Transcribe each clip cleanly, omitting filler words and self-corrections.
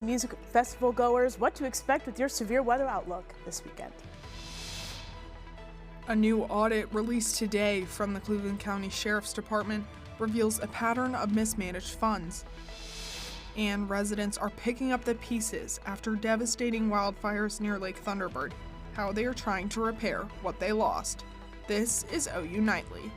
Music festival goers what to expect with your severe weather outlook this weekend. A new audit released today from the Cleveland County Sheriff's Department reveals a pattern of mismanaged funds. And residents are picking up the pieces after devastating wildfires near Lake Thunderbird, how they are trying to repair what they lost. This is OU Nightly.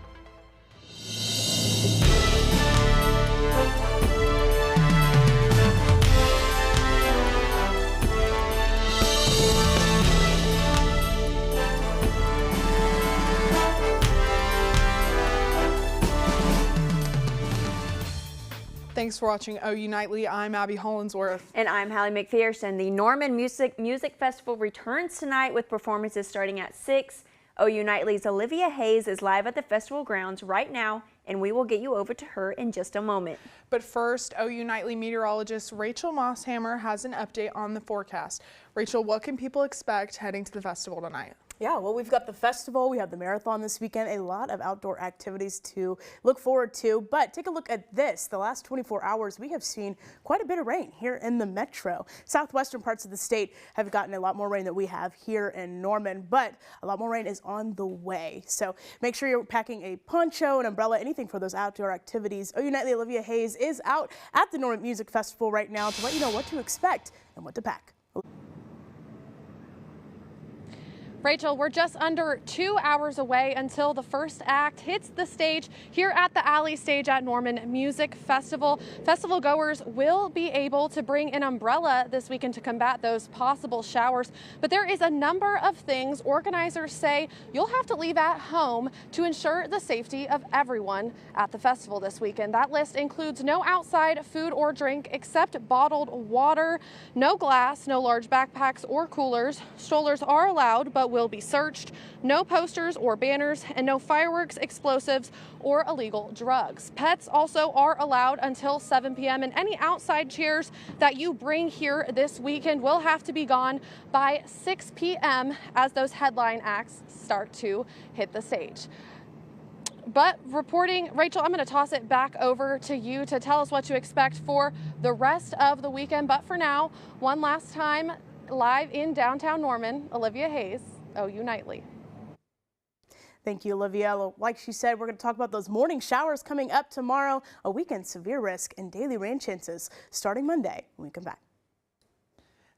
Thanks for watching OU Nightly. I'm Abby Hollinsworth. And I'm Hallie McPherson. The Norman Music Festival returns tonight with performances starting at 6. OU Nightly's Olivia Hayes is live at the festival grounds right now, and we will get you over to her in just a moment. But first, OU Nightly meteorologist Rachel Mosshammer has an update on the forecast. Rachel, what can people expect heading to the festival tonight? Yeah, well, we've got the festival, we have the marathon this weekend, a lot of outdoor activities to look forward to. But take a look at this. The last 24 hours, we have seen quite a bit of rain here in the metro. Southwestern parts of the state have gotten a lot more rain than we have here in Norman, but a lot more rain is on the way. So make sure you're packing a poncho, an umbrella, anything for those outdoor activities. OU Nightly Olivia Hayes is out at the Norman Music Festival right now to let you know what to expect and what to pack. Rachel, we're just under 2 hours away until the first act hits the stage here at the Alley Stage at Norman Music Festival. Festival goers will be able to bring an umbrella this weekend to combat those possible showers. But there is a number of things organizers say you'll have to leave at home to ensure the safety of everyone at the festival this weekend. That list includes no outside food or drink except bottled water, no glass, no large backpacks or coolers. Strollers are allowed, but will be searched, no posters or banners, and no fireworks, explosives, or illegal drugs. Pets also are allowed until 7 p.m. and any outside chairs that you bring here this weekend will have to be gone by 6 p.m. as those headline acts start to hit the stage. But reporting, Rachel, I'm going to toss it back over to you to tell us what to expect for the rest of the weekend. But for now, one last time, live in downtown Norman, Olivia Hayes, OU Nightly. Thank you, Olivia. Like she said, we're going to talk about those morning showers coming up tomorrow, a weekend severe risk and daily rain chances starting Monday when we come back.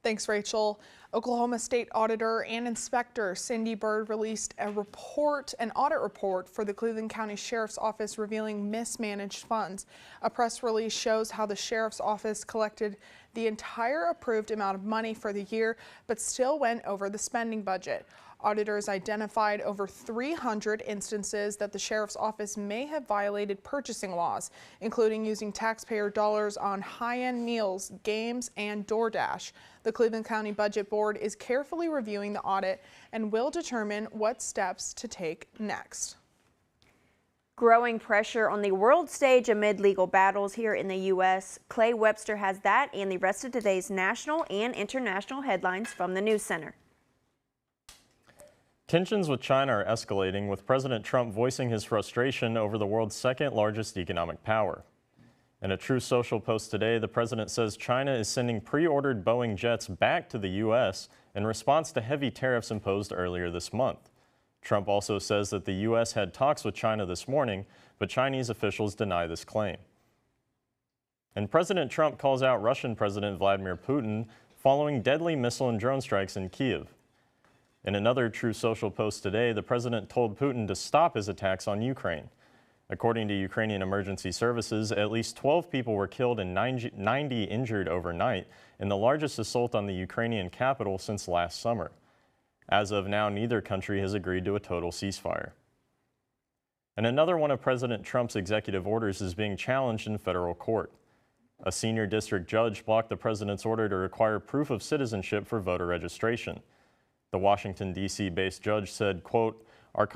Thanks, Rachel. Oklahoma State Auditor and Inspector Cindy Byrd released an audit report for the Cleveland County Sheriff's Office revealing mismanaged funds. A press release shows how the Sheriff's Office collected the entire approved amount of money for the year, but still went over the spending budget. Auditors identified over 300 instances that the Sheriff's Office may have violated purchasing laws, including using taxpayer dollars on high-end meals, games, and DoorDash. The Cleveland County Budget Board is carefully reviewing the audit and will determine what steps to take next. Growing pressure on the world stage amid legal battles here in the U.S. Clay Webster has that and the rest of today's national and international headlines from the News Center. Tensions with China are escalating, with President Trump voicing his frustration over the world's second largest economic power. In a Truth Social post today, the president says China is sending pre-ordered Boeing jets back to the U.S. in response to heavy tariffs imposed earlier this month. Trump also says that the U.S. had talks with China this morning, but Chinese officials deny this claim. And President Trump calls out Russian President Vladimir Putin following deadly missile and drone strikes in Kyiv. In another Truth Social post today, the president told Putin to stop his attacks on Ukraine. According to Ukrainian emergency services, at least 12 people were killed and 90 injured overnight in the largest assault on the Ukrainian capital since last summer. As of now, neither country has agreed to a total ceasefire. And another one of President Trump's executive orders is being challenged in federal court. A senior district judge blocked the president's order to require proof of citizenship for voter registration. The Washington, D.C.-based judge said, quote, Our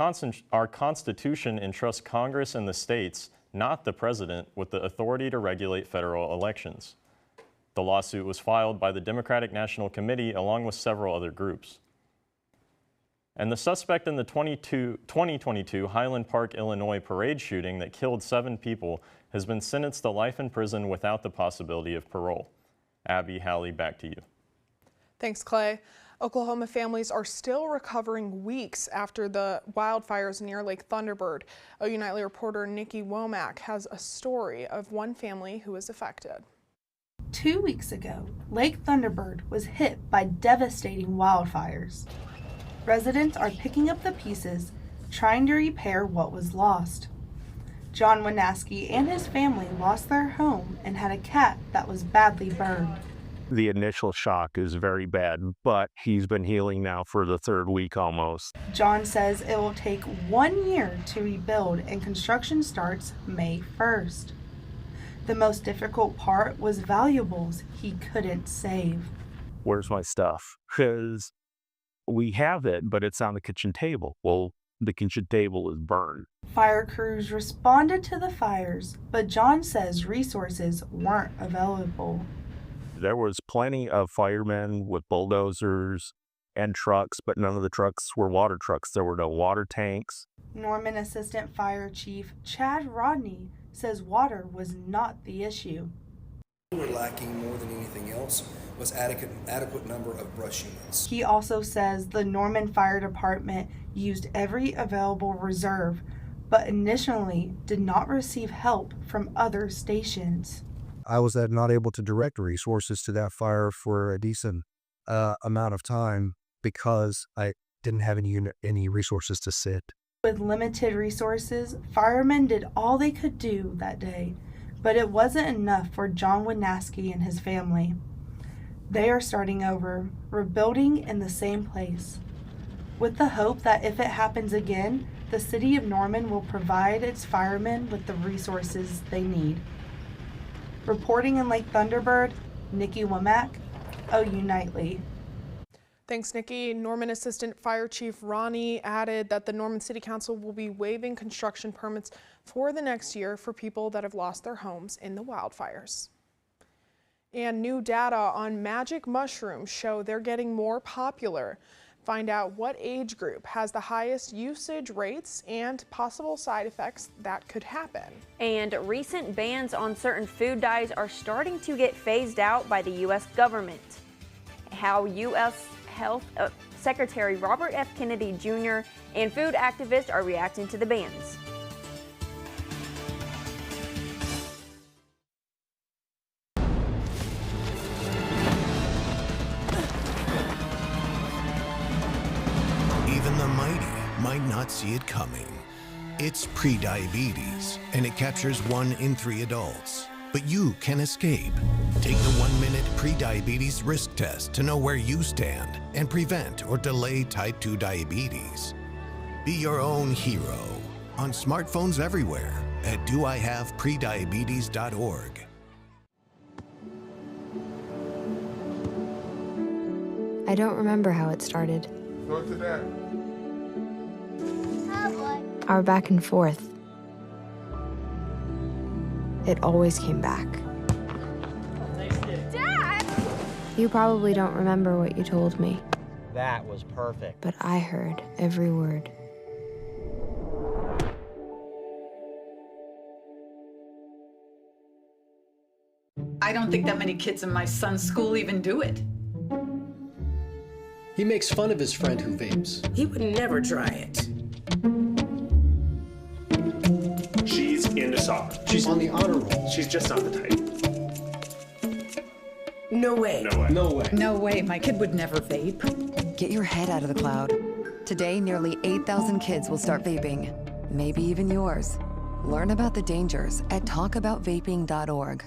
Constitution entrusts Congress and the states, not the president, with the authority to regulate federal elections. The lawsuit was filed by the Democratic National Committee along with several other groups. And the suspect in the 2022 Highland Park, Illinois parade shooting that killed 7 people has been sentenced to life in prison without the possibility of parole. Abby, Hallie, back to you. Thanks, Clay. Oklahoma families are still recovering weeks after the wildfires near Lake Thunderbird. OU Nightly reporter Nikki Womack has a story of one family who was affected. 2 weeks ago, Lake Thunderbird was hit by devastating wildfires. Residents are picking up the pieces, trying to repair what was lost. John Winaski and his family lost their home and had a cat that was badly burned. The initial shock is very bad, but he's been healing now for the 3rd week almost. John says it will take 1 year to rebuild and construction starts May 1st. The most difficult part was valuables he couldn't save. Where's my stuff? Because we have it, but it's on the kitchen table. Well, the kitchen table is burned. Fire crews responded to the fires, but John says resources weren't available. There was plenty of firemen with bulldozers and trucks, but none of the trucks were water trucks. There were no water tanks. Norman Assistant Fire Chief Chad Rodney says water was not the issue. What we were lacking more than anything else was adequate number of brush units. He also says the Norman Fire Department used every available reserve, but initially did not receive help from other stations. I was not able to direct resources to that fire for a decent amount of time because I didn't have any resources to sit. With limited resources, firemen did all they could do that day, but it wasn't enough for John Winaski and his family. They are starting over, rebuilding in the same place, with the hope that if it happens again, the city of Norman will provide its firemen with the resources they need. Reporting in Lake Thunderbird, Nikki Womack, OU Nightly. Thanks, Nikki. Norman Assistant Fire Chief Ronnie added that the Norman City Council will be waiving construction permits for the next year for people that have lost their homes in the wildfires. And new data on magic mushrooms show they're getting more popular. Find out what age group has the highest usage rates and possible side effects that could happen. And recent bans on certain food dyes are starting to get phased out by the U.S. government. How U.S. Health Secretary Robert F. Kennedy Jr. and food activists are reacting to the bans. Even the mighty might not see it coming. It's prediabetes, and it captures 1 in 3 adults. But you can escape. Take the 1-minute prediabetes risk test to know where you stand and prevent or delay type 2 diabetes. Be your own hero on smartphones everywhere at doihaveprediabetes.org. I don't remember how it started. Go to that. Our back and forth. It always came back. Dad! You probably don't remember what you told me. That was perfect. But I heard every word. I don't think that many kids in my son's school even do it. He makes fun of his friend who vapes. He would never try it. She's into soccer. She's on the honor roll. She's just not the type. No way. No way. No way. No way. My kid would never vape. Get your head out of the cloud. Today, nearly 8,000 kids will start vaping. Maybe even yours. Learn about the dangers at talkaboutvaping.org.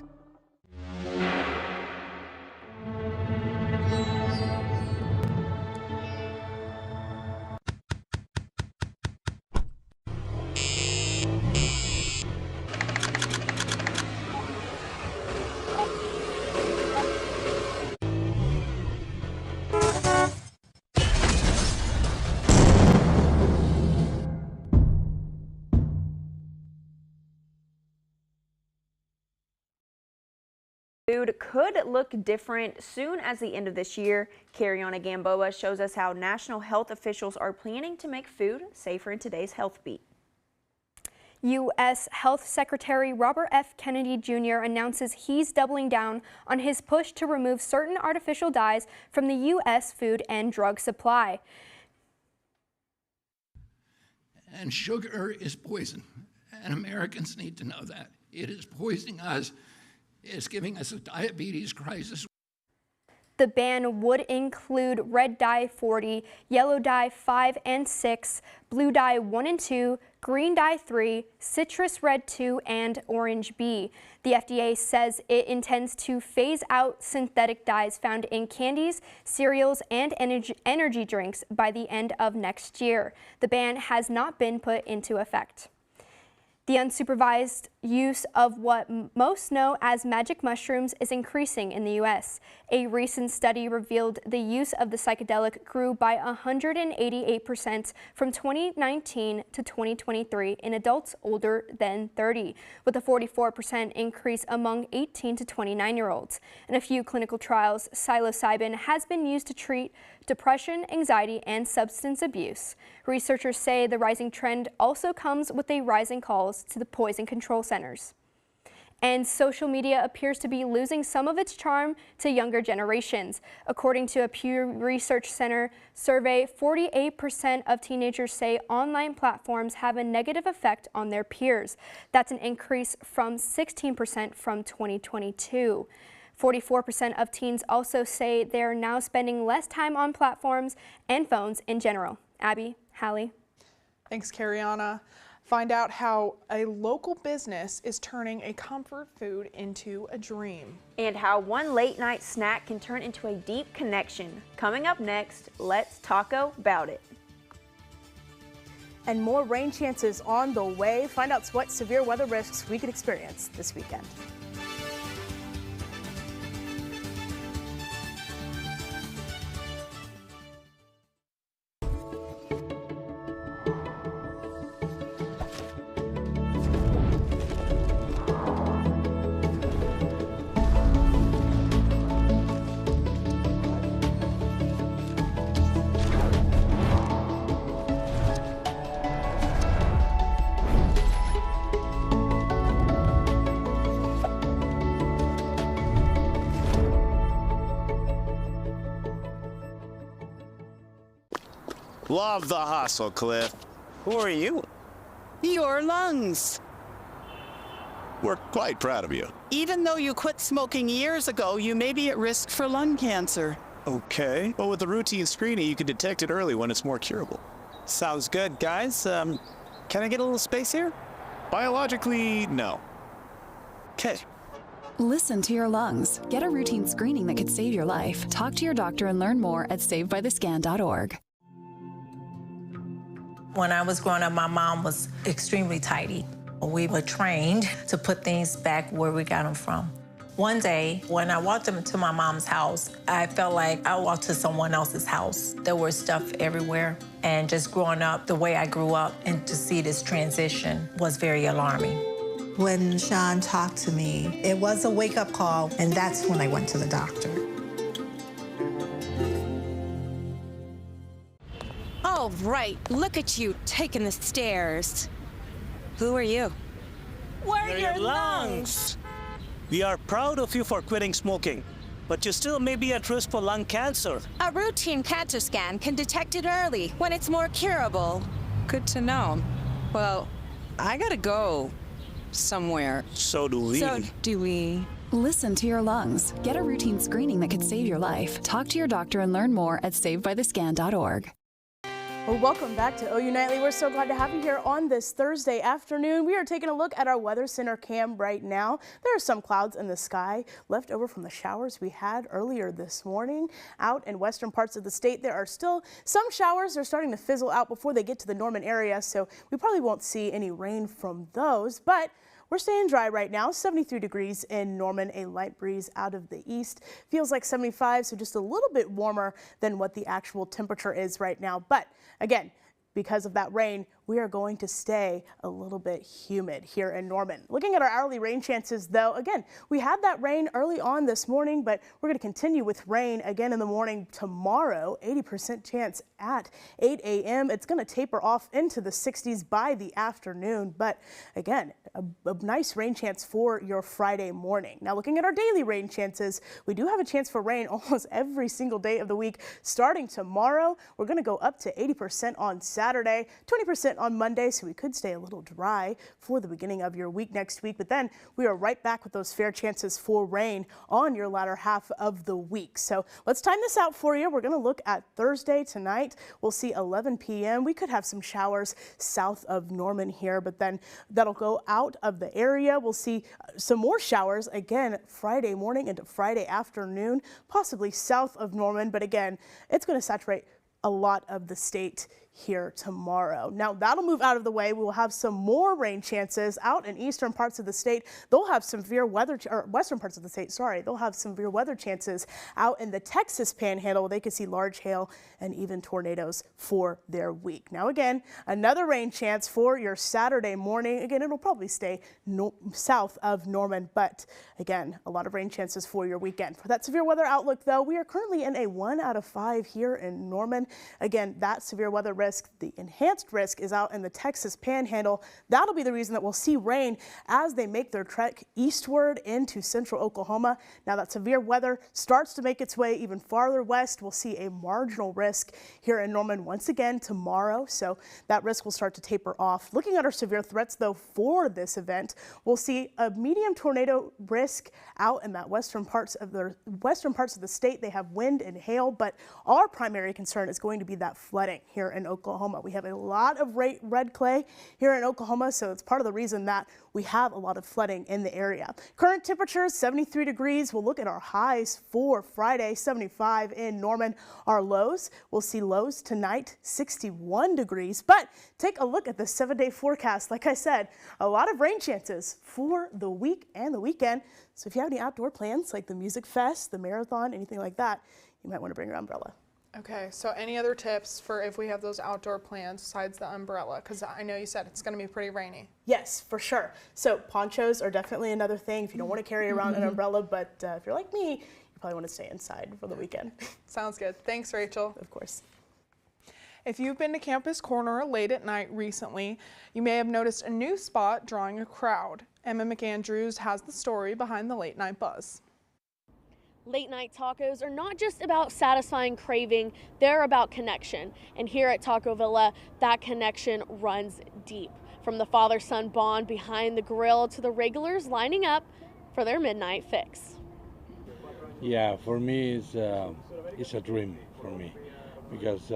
Food could look different soon as the end of this year. Cariana Gamboa shows us how national health officials are planning to make food safer in today's Health Beat. U.S. Health Secretary Robert F. Kennedy Jr. announces he's doubling down on his push to remove certain artificial dyes from the U.S. food and drug supply. And sugar is poison, and Americans need to know that. It is poisoning us. It's giving us a diabetes crisis. The ban would include red dye 40, yellow dye 5 and 6, blue dye 1 and 2, green dye 3, citrus red 2, and orange B. The FDA says it intends to phase out synthetic dyes found in candies, cereals, and energy drinks by the end of next year. The ban has not been put into effect. The unsupervised use of what most know as magic mushrooms is increasing in the U.S. A recent study revealed the use of the psychedelic grew by 188% from 2019 to 2023 in adults older than 30, with a 44% increase among 18 to 29-year-olds. In a few clinical trials, psilocybin has been used to treat depression, anxiety, and substance abuse. Researchers say the rising trend also comes with a rise in calls to the poison control centers. And social media appears to be losing some of its charm to younger generations. According to a Pew Research Center survey, 48% of teenagers say online platforms have a negative effect on their peers. That's an increase from 16% from 2022. 44% of teens also say they're now spending less time on platforms and phones in general. Abby, Hallie. Thanks, Kariana. Find out how a local business is turning a comfort food into a dream. And how one late night snack can turn into a deep connection. Coming up next, let's taco about it. And more rain chances on the way. Find out what severe weather risks we could experience this weekend. Love the hustle, Cliff. Who are you? Your lungs. We're quite proud of you. Even though you quit smoking years ago, you may be at risk for lung cancer. Okay. But with the routine screening, you can detect it early when it's more curable. Sounds good, guys. Can I get a little space here? Biologically, no. Okay. Listen to your lungs. Get a routine screening that could save your life. Talk to your doctor and learn more at savedbythescan.org. When I was growing up, my mom was extremely tidy. We were trained to put things back where we got them from. One day, when I walked into my mom's house, I felt like I walked to someone else's house. There was stuff everywhere. And just growing up the way I grew up and to see this transition was very alarming. When Sean talked to me, it was a wake-up call, and that's when I went to the doctor. All right, look at you taking the stairs. Who are you? We're your lungs. We are proud of you for quitting smoking, but you still may be at risk for lung cancer. A routine cancer scan can detect it early when it's more curable. Good to know. Well, I gotta go somewhere. So do we. Listen to your lungs. Get a routine screening that could save your life. Talk to your doctor and learn more at savedbythescan.org. Well, welcome back to OU Nightly. We're so glad to have you here on this Thursday afternoon. We are taking a look at our Weather Center cam right now. There are some clouds in the sky left over from the showers we had earlier this morning. Out in western parts of the state, there are still some showers. They're starting to fizzle out before they get to the Norman area, so we probably won't see any rain from those, but we're staying dry right now, 73 degrees in Norman, a light breeze out of the east. Feels like 75, so just a little bit warmer than what the actual temperature is right now. But again, because of that rain, we are going to stay a little bit humid here in Norman. Looking at our hourly rain chances, though, again, we had that rain early on this morning, but we're going to continue with rain again in the morning tomorrow. 80% chance at 8 a.m. It's going to taper off into the 60s by the afternoon, but again, a nice rain chance for your Friday morning. Now, looking at our daily rain chances, we do have a chance for rain almost every single day of the week. Starting tomorrow, we're going to go up to 80% on Saturday, 20% on Monday, so we could stay a little dry for the beginning of your week next week. But then we are right back with those fair chances for rain on your latter half of the week. So let's time this out for you. We're going to look at Thursday tonight. We'll see 11 p.m. We could have some showers south of Norman here, but then that'll go out of the area. We'll see some more showers again Friday morning into Friday afternoon, possibly south of Norman. But again, it's going to saturate a lot of the state here tomorrow. Now that'll move out of the way. We will have some more rain chances out in eastern parts of the state. They'll have some severe weather, or western parts of the state, sorry. They'll have some severe weather chances out in the Texas Panhandle. They could see large hail and even tornadoes for their week. Now again, another rain chance for your Saturday morning. Again, it'll probably stay south of Norman, but again, a lot of rain chances for your weekend. For that severe weather outlook, though, we are currently in a 1 out of 5 here in Norman. Again, that severe weather risk, the enhanced risk, is out in the Texas Panhandle. That'll be the reason that we'll see rain as they make their trek eastward into central Oklahoma. Now that severe weather starts to make its way even farther west. We'll see a marginal risk here in Norman once again tomorrow, so that risk will start to taper off. Looking at our severe threats, though, for this event, we'll see a medium tornado risk out in that western parts of the state. They have wind and hail, but our primary concern is going to be that flooding here in Oklahoma. We have a lot of red clay here in Oklahoma, so it's part of the reason that we have a lot of flooding in the area. Current temperatures 73 degrees. We'll look at our highs for Friday, 75 in Norman. Our lows, we'll see lows tonight 61 degrees, but take a look at the 7-day forecast. Like I said, a lot of rain chances for the week and the weekend. So if you have any outdoor plans like the Music Fest, the marathon, anything like that, you might want to bring your umbrella. Okay, so any other tips for if we have those outdoor plans besides the umbrella? Because I know you said it's going to be pretty rainy. Yes, for sure. So ponchos are definitely another thing if you don't want to carry around an umbrella, but if you're like me, you probably want to stay inside for the weekend. Sounds good. Thanks, Rachel. Of course. If you've been to Campus Corner late at night recently, you may have noticed a new spot drawing a crowd. Emma McAndrews has the story behind the late night buzz. Late night tacos are not just about satisfying craving, they're about connection. And here at Taco Villa, that connection runs deep. From the father-son bond behind the grill to the regulars lining up for their midnight fix. Yeah, for me, it's a dream for me because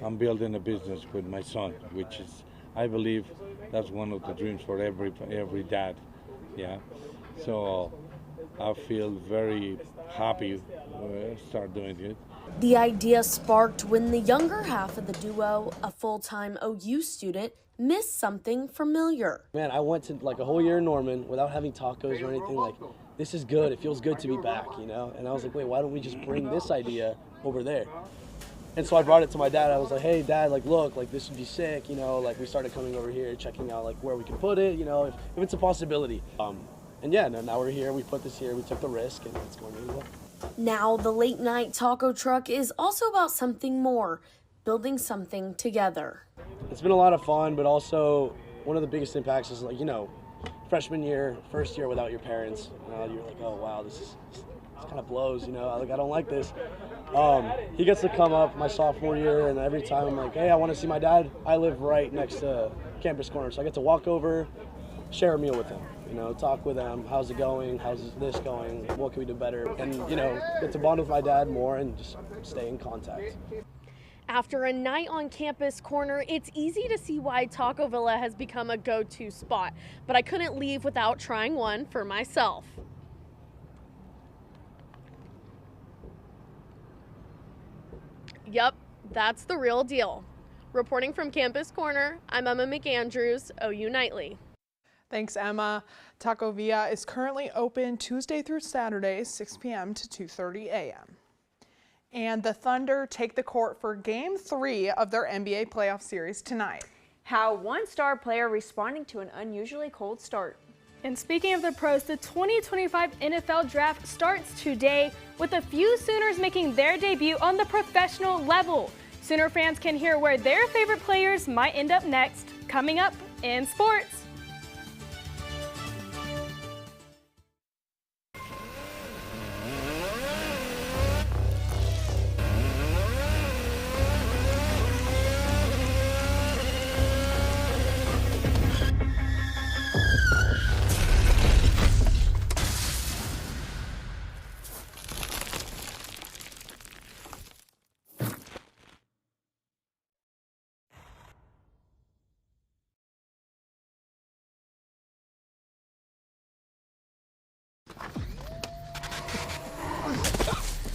I'm building a business with my son, which is, I believe, that's one of the dreams for every dad. Yeah, so I feel very happy to start doing it. The idea sparked when the younger half of the duo, a full-time OU student, missed something familiar. Man, I went to like a whole year in Norman without having tacos or anything. Like, this is good. It feels good to be back, you know? And I was like, wait, why don't we just bring this idea over there? And so I brought it to my dad. I was like, hey, Dad, like, look, like, this would be sick, you know? Like, we started coming over here, checking out, like, where we can put it, you know, if it's a possibility. And yeah, now we're here, we put this here, we took the risk, and it's going really well. Now the late night taco truck is also about something more, building something together. It's been a lot of fun, but also one of the biggest impacts is, like, you know, freshman year, first year without your parents, you know, you're like, oh wow, this kind of blows, you know, like, I don't like this. He gets to come up my sophomore year, and every time I'm like, hey, I want to see my dad. I live right next to Campus Corner, so I get to walk over, share a meal with him, you know, talk with him, how's it going, how's this going, what can we do better, and, you know, get to bond with my dad more and just stay in contact. After a night on Campus Corner, it's easy to see why Taco Villa has become a go-to spot, but I couldn't leave without trying one for myself. Yep, that's the real deal. Reporting from Campus Corner, I'm Emma McAndrews, OU Nightly. Thanks, Emma. Taco Villa is currently open Tuesday through Saturday, 6 p.m. to 2:30 a.m. And the Thunder take the court for Game 3 of their NBA playoff series tonight. how one star player responding to an unusually cold start. And speaking of the pros, the 2025 NFL Draft starts today with a few Sooners making their debut on the professional level. Sooner fans can hear where their favorite players might end up next, coming up in sports.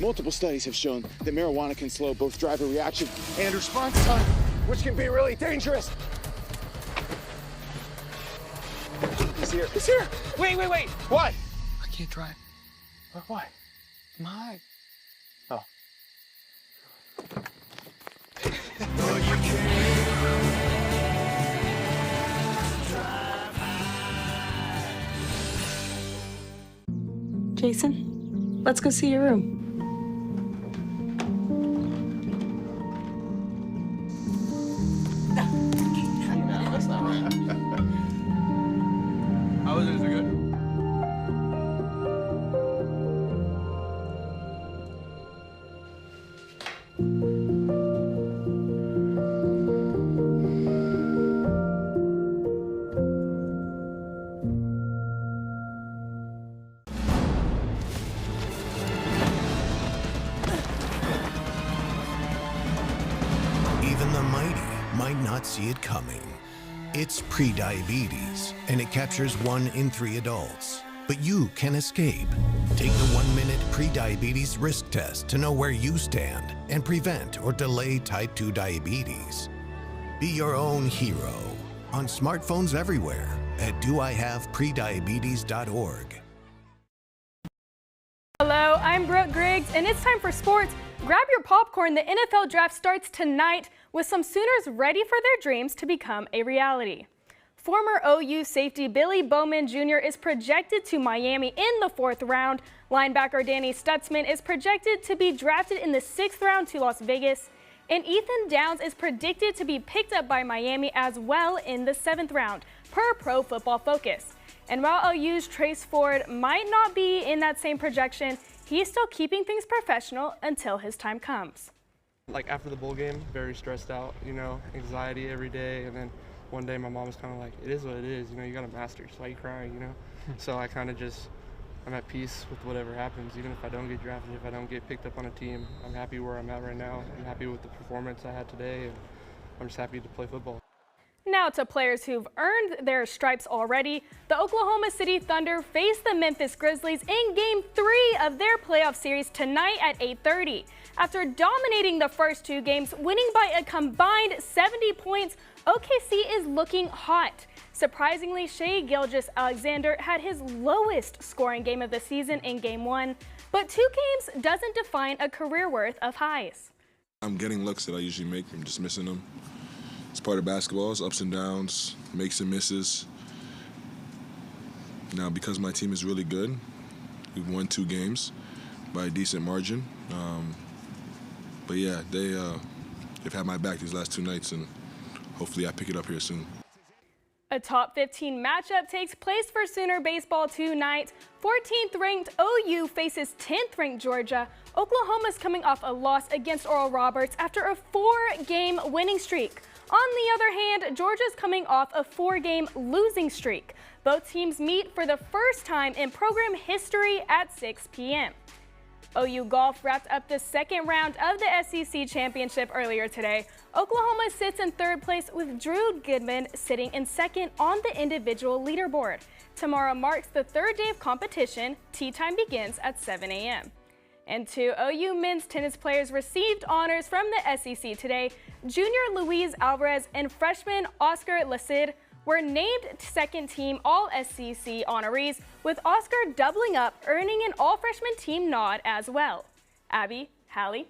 Multiple studies have shown that marijuana can slow both driver reaction and response time, which can be really dangerous. He's here. He's here. Wait. What? I can't drive. Why? I'm high. Oh. Jason, let's go see your room. How is it? Is it good? Even the mighty might not see it coming. It's prediabetes, and it captures 1 in 3 adults. But you can escape. Take the 1-minute prediabetes risk test to know where you stand and prevent or delay type 2 diabetes. Be your own hero on smartphones everywhere at doihaveprediabetes.org. Hello, I'm Brooke Griggs, and it's time for sports. Grab your popcorn. The NFL Draft starts tonight with some Sooners ready for their dreams to become a reality. Former OU safety Billy Bowman Jr. is projected to Miami in the 4th round. Linebacker Danny Stutzman is projected to be drafted in the 6th round to Las Vegas. And Ethan Downs is predicted to be picked up by Miami as well in the 7th round, per Pro Football Focus. And while OU's Trace Ford might not be in that same projection, he's still keeping things professional until his time comes. Like after the bowl game, very stressed out, anxiety every day. And then one day my mom was kind of like, it is what it is, you got a master's, why are you crying, So I kind of I'm at peace with whatever happens, even if I don't get drafted, if I don't get picked up on a team. I'm happy where I'm at right now. I'm happy with the performance I had today, and I'm just happy to play football. Now to players who've earned their stripes already. The Oklahoma City Thunder face the Memphis Grizzlies in Game 3 of their playoff series tonight at 8:30. After dominating the first 2 games, winning by a combined 70 points, OKC is looking hot. Surprisingly, Shai Gilgeous-Alexander had his lowest scoring game of the season in Game 1, but 2 games doesn't define a career worth of highs. I'm getting looks that I usually make. I'm just missing them. It's part of basketball. It's ups and downs, makes and misses. Now, because my team is really good, we've won 2 games by a decent margin. But yeah, they've had my back these last 2 nights, and hopefully I pick it up here soon. A top 15 matchup takes place for Sooner baseball tonight. 14th ranked OU faces 10th ranked Georgia. Oklahoma's coming off a loss against Oral Roberts after a 4-game winning streak. On the other hand, Georgia's coming off a 4-game losing streak. Both teams meet for the first time in program history at 6 p.m. OU golf wrapped up the 2nd round of the SEC championship earlier today. Oklahoma sits in 3rd place with Drew Goodman sitting in 2nd on the individual leaderboard. Tomorrow marks the 3rd day of competition. Tee time begins at 7 a.m. And 2 OU men's tennis players received honors from the SEC today. Junior Luis Alvarez and freshman Oscar Lacid were named 2nd team All-SEC honorees, with Oscar doubling up, earning an All-Freshman team nod as well. Abby, Hallie.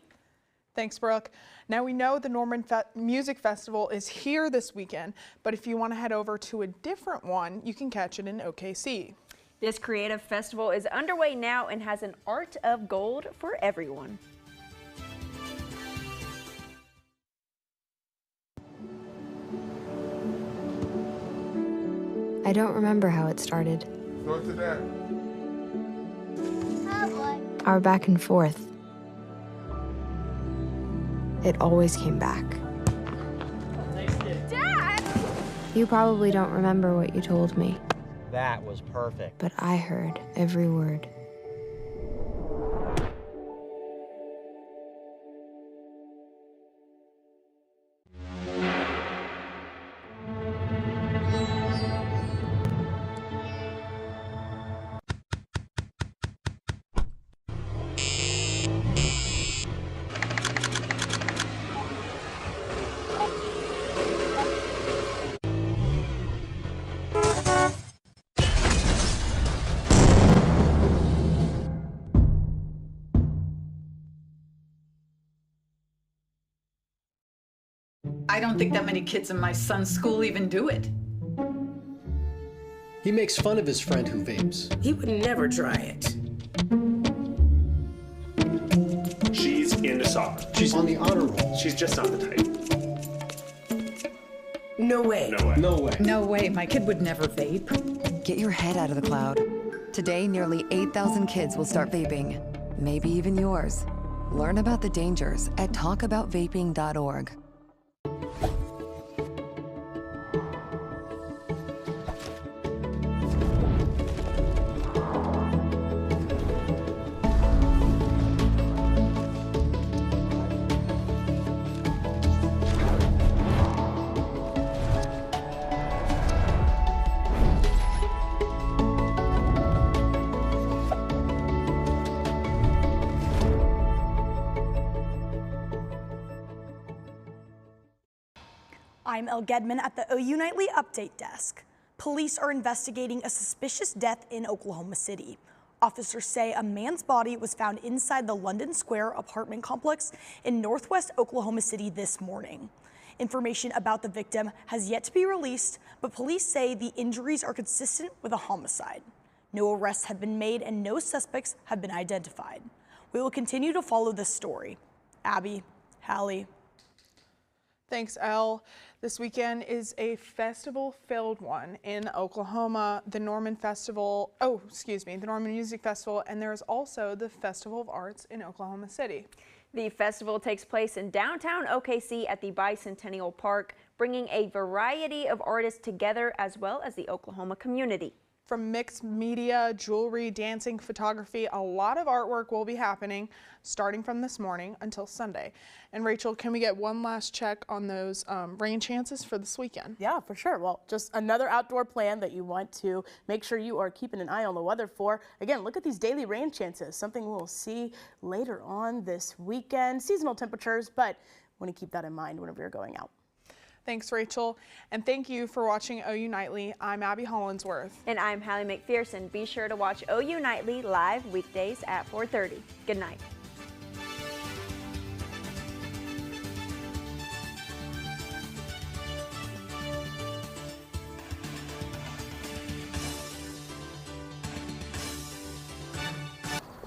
Thanks, Brooke. Now we know the Norman Music Festival is here this weekend, but if you want to head over to a different one, you can catch it in OKC. This creative festival is underway now and has an art of gold for everyone. I don't remember how it started. Go to that. Our back and forth. It always came back. Dad! You probably don't remember what you told me, That was perfect. but I heard every word. I don't think that many kids in my son's school even do it. He makes fun of his friend who vapes. He would never try it. She's into soccer. She's on the honor roll. She's just not the type. No way. No way. No way. No way, my kid would never vape. Get your head out of the cloud. Today, nearly 8,000 kids will start vaping. Maybe even yours. Learn about the dangers at talkaboutvaping.org. I'm Elle Gedman at the OU Nightly Update Desk. Police are investigating a suspicious death in Oklahoma City. Officers say a man's body was found inside the London Square apartment complex in northwest Oklahoma City this morning. Information about the victim has yet to be released, but police say the injuries are consistent with a homicide. No arrests have been made and no suspects have been identified. We will continue to follow this story. Abby, Hallie. Thanks, Elle. This weekend is a festival-filled one in Oklahoma, the Norman Music Festival, and there's also the Festival of Arts in Oklahoma City. The festival takes place in downtown OKC at the Bicentennial Park, bringing a variety of artists together as well as the Oklahoma community. From mixed media, jewelry, dancing, photography, a lot of artwork will be happening starting from this morning until Sunday. And Rachel, can we get one last check on those rain chances for this weekend? Yeah, for sure. Well, just another outdoor plan that you want to make sure you are keeping an eye on the weather for. Again, look at these daily rain chances, something we'll see later on this weekend. Seasonal temperatures, but want to keep that in mind whenever you're going out. Thanks, Rachel. And thank you for watching OU Nightly. I'm Abby Hollinsworth. And I'm Hallie McPherson. Be sure to watch OU Nightly live weekdays at 4:30. Good night.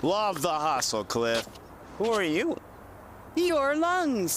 Love the hustle, Cliff. Who are you? Your lungs.